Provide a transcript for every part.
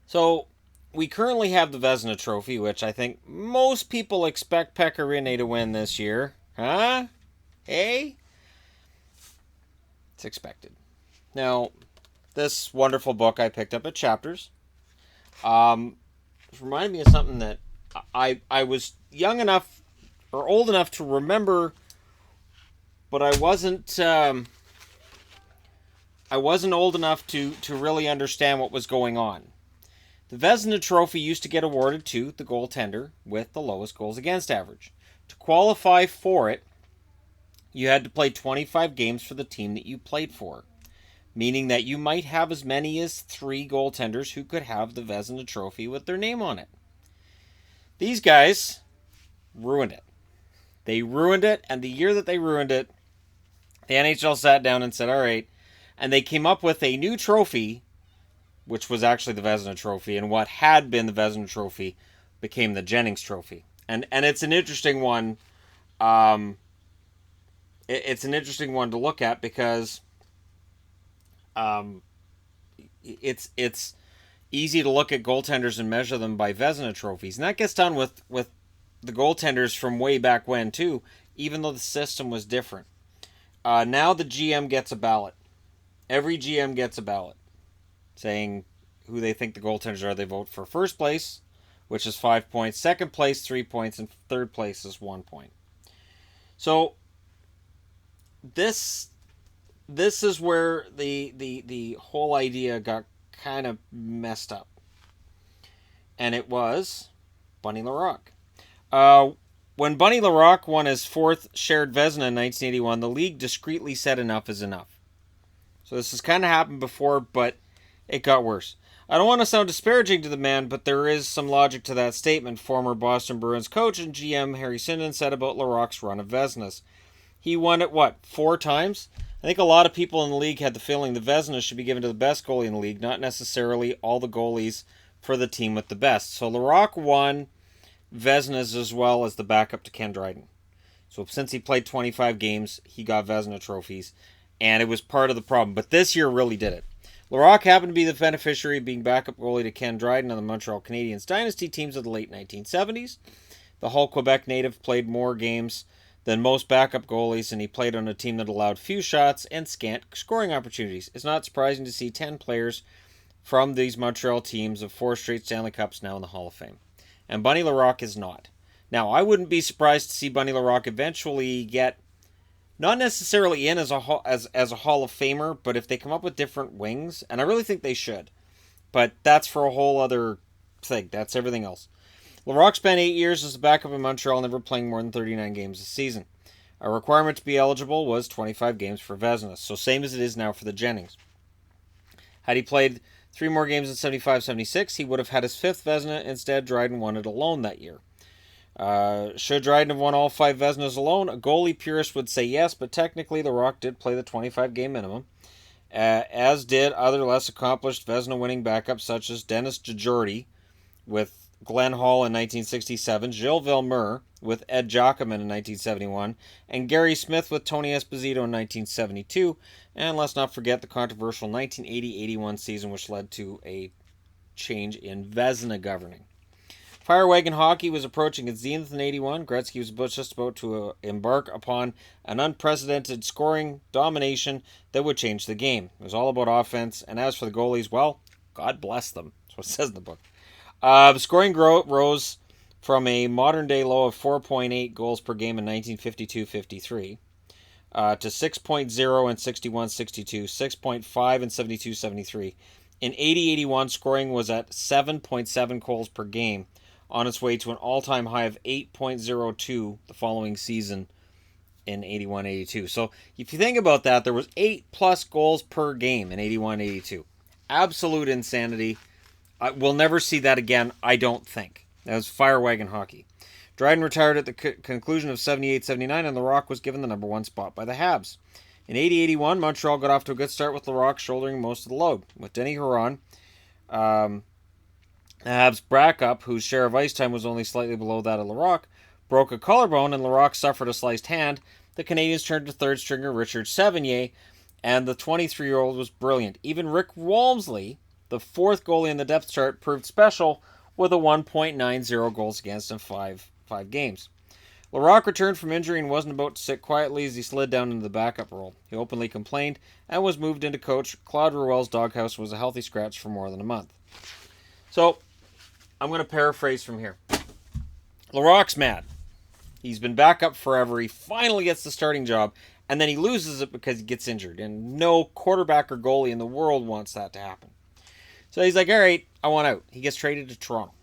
So we currently have the Vezina Trophy, which I think most people expect Pekka Rinne to win this year. Huh? Hey? It's expected. Now, this wonderful book I picked up at Chapters reminded me of something that I was young enough or old enough to remember, but I wasn't old enough to really understand what was going on. The Vezina Trophy used to get awarded to the goaltender with the lowest goals against average. To qualify for it, you had to play 25 games for the team that you played for, meaning that you might have as many as 3 goaltenders who could have the Vezina Trophy with their name on it. These guys ruined it. They ruined it, and the year that they ruined it, the NHL sat down and said, all right, and they came up with a new trophy, which was actually the Vezina Trophy, and what had been the Vezina Trophy became the Jennings Trophy. And it's an interesting one. It's an interesting one to look at because it's easy to look at goaltenders and measure them by Vezina trophies, and that gets done with the goaltenders from way back when too, even though the system was different. Now the GM gets a ballot. Every GM gets a ballot saying who they think the goaltenders are. They vote for first place, which is 5 points, second place 3 points, and third place is 1 point. So this is where the whole idea got kind of messed up. And it was Bunny Larocque. When Bunny Larocque won his 4th shared Vezina in 1981, the league discreetly said enough is enough. So this has kind of happened before, but it got worse. I don't want to sound disparaging to the man, but there is some logic to that statement. Former Boston Bruins coach and GM Harry Sinden said about Larocque's run of Vezinas. He won it, 4 times? I think a lot of people in the league had the feeling the Vezina should be given to the best goalie in the league, not necessarily all the goalies for the team with the best. So Larocque won Vezinas as well as the backup to Ken Dryden. So since he played 25 games, he got Vezina trophies, and it was part of the problem. But this year really did it. Larocque happened to be the beneficiary of being backup goalie to Ken Dryden on the Montreal Canadiens dynasty teams of the late 1970s. The Hull, Quebec native played more games than most backup goalies, and he played on a team that allowed few shots and scant scoring opportunities. It's not surprising to see 10 players from these Montreal teams of 4 straight Stanley Cups now in the Hall of Fame. And Bunny Larocque is not. Now, I wouldn't be surprised to see Bunny Larocque eventually get, not necessarily in as a Hall of Famer, but if they come up with different wings, and I really think they should. But that's for a whole other thing. That's everything else. Larocque spent 8 years as a backup in Montreal, never playing more than 39 games a season. A requirement to be eligible was 25 games for Vezina, so same as it is now for the Jennings. Had he played 3 more games in 75-76, he would have had his 5th Vezina. Instead, Dryden won it alone that year. Should Dryden have won all 5 Vezinas alone? A goalie purist would say yes, but technically Larocque did play the 25-game minimum, as did other less accomplished Vezina-winning backups such as Dennis DeJordy with Glenn Hall in 1967, Gilles Villemur with Ed Giacomin in 1971, and Gary Smith with Tony Esposito in 1972. And let's not forget the controversial 1980-81 season, which led to a change in Vezina governing. Fire Wagon Hockey was approaching its zenith in 81. Gretzky was just about to embark upon an unprecedented scoring domination that would change the game. It was all about offense, and as for the goalies, well, God bless them. That's what it says in the book. Scoring rose from a modern-day low of 4.8 goals per game in 1952-53 to 6.0 in 61-62, 6.5 in 72-73. In 80-81, scoring was at 7.7 goals per game, on its way to an all-time high of 8.02 the following season in 81-82. So if you think about that, there was 8-plus goals per game in 81-82. Absolute insanity. We'll never see that again, I don't think. That was Fire Wagon Hockey. Dryden retired at the conclusion of 78-79, and Larocque was given the number 1 spot by the Habs. In 80-81, Montreal got off to a good start with Larocque shouldering most of the load. With Denny Huron, the Habs' backup, whose share of ice time was only slightly below that of Larocque, broke a collarbone and Larocque suffered a sliced hand. The Canadiens turned to third stringer Richard Sevigny, and the 23-year-old was brilliant. Even Rick Walmsley the fourth goalie in the depth chart, proved special with a 1.90 goals against in five games. Larocque returned from injury and wasn't about to sit quietly as he slid down into the backup role. He openly complained and was moved into coach Claude Ruel's doghouse was a healthy scratch for more than a month. So, I'm going to paraphrase from here. Larocque's mad. He's been back up forever. He finally gets the starting job, and then he loses it because he gets injured. And no quarterback or goalie in the world wants that to happen. So he's like, all right, I want out. He gets traded to Toronto.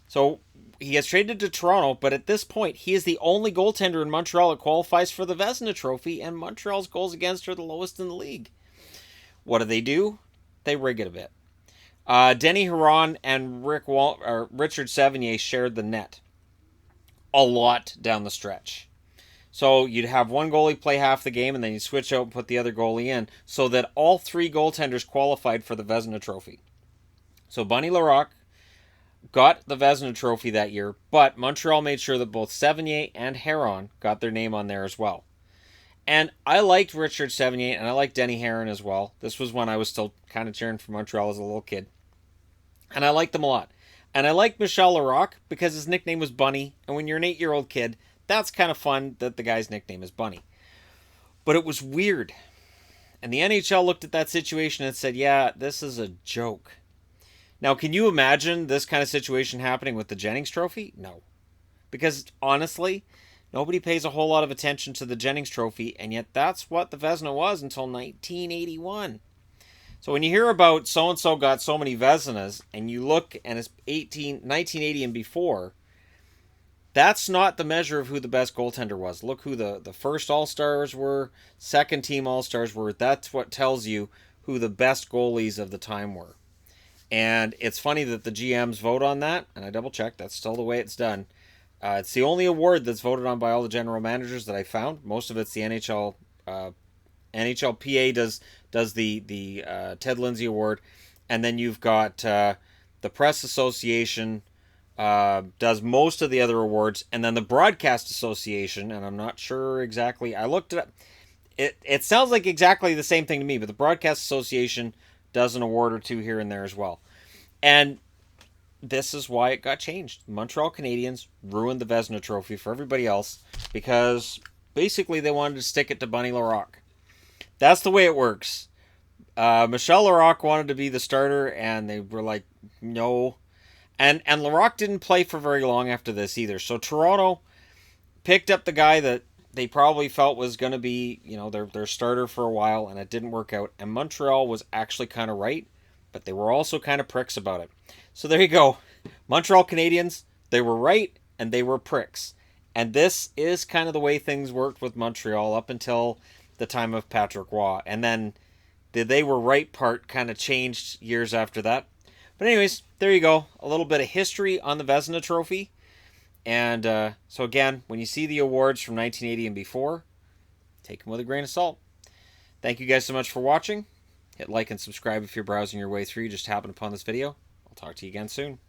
So he gets traded to Toronto, but at this point, he is the only goaltender in Montreal that qualifies for the Vezina Trophy, and Montreal's goals against are the lowest in the league. What do? They rig it a bit. Denny Huron and Richard Sevigny shared the net a lot down the stretch. So you'd have one goalie play half the game, and then you'd switch out and put the other goalie in, so that all three goaltenders qualified for the Vezina Trophy. So Bunny Larocque got the Vezina Trophy that year, but Montreal made sure that both Sevigny and Huron got their name on there as well. And I liked Richard Sevigny, and I liked Denny Huron as well. This was when I was still kind of cheering for Montreal as a little kid. And I liked them a lot. And I liked Michel Larocque because his nickname was Bunny, and when you're an 8-year-old kid, that's kind of fun that the guy's nickname is Bunny. But it was weird. And the NHL looked at that situation and said, yeah, this is a joke. Now, can you imagine this kind of situation happening with the Jennings Trophy? No. Because, honestly, nobody pays a whole lot of attention to the Jennings Trophy, and yet that's what the Vezina was until 1981. So when you hear about so-and-so got so many Vezinas, and you look and it's 1980 and before, that's not the measure of who the best goaltender was. Look who the first All-Stars were, second team All-Stars were. That's what tells you who the best goalies of the time were. And it's funny that the GMs vote on that, and I double-checked, that's still the way it's done. It's the only award that's voted on by all the general managers that I found. Most of it's the NHL. NHLPA does the Ted Lindsay Award, and then you've got the Press Association does most of the other awards, and then the Broadcast Association, and I'm not sure exactly. I looked it up. It sounds like exactly the same thing to me, but the Broadcast Association does an award or two here and there as well. And this is why it got changed. Montreal Canadiens ruined the Vezina Trophy for everybody else because basically they wanted to stick it to Bunny Larocque. That's the way it works. Michel Larocque wanted to be the starter, and they were like, no. And Larocque didn't play for very long after this either. So Toronto picked up the guy that they probably felt was going to be, their starter for a while, and it didn't work out. And Montreal was actually kind of right, but they were also kind of pricks about it. So there you go. Montreal Canadiens, they were right, and they were pricks. And this is kind of the way things worked with Montreal up until the time of Patrick Roy. And then the they were right part kind of changed years after that. But anyways, there you go. A little bit of history on the Vezina Trophy. And so again, when you see the awards from 1980 and before, take them with a grain of salt. Thank you guys so much for watching. Hit like and subscribe if you're browsing your way through. You just happened upon this video. I'll talk to you again soon.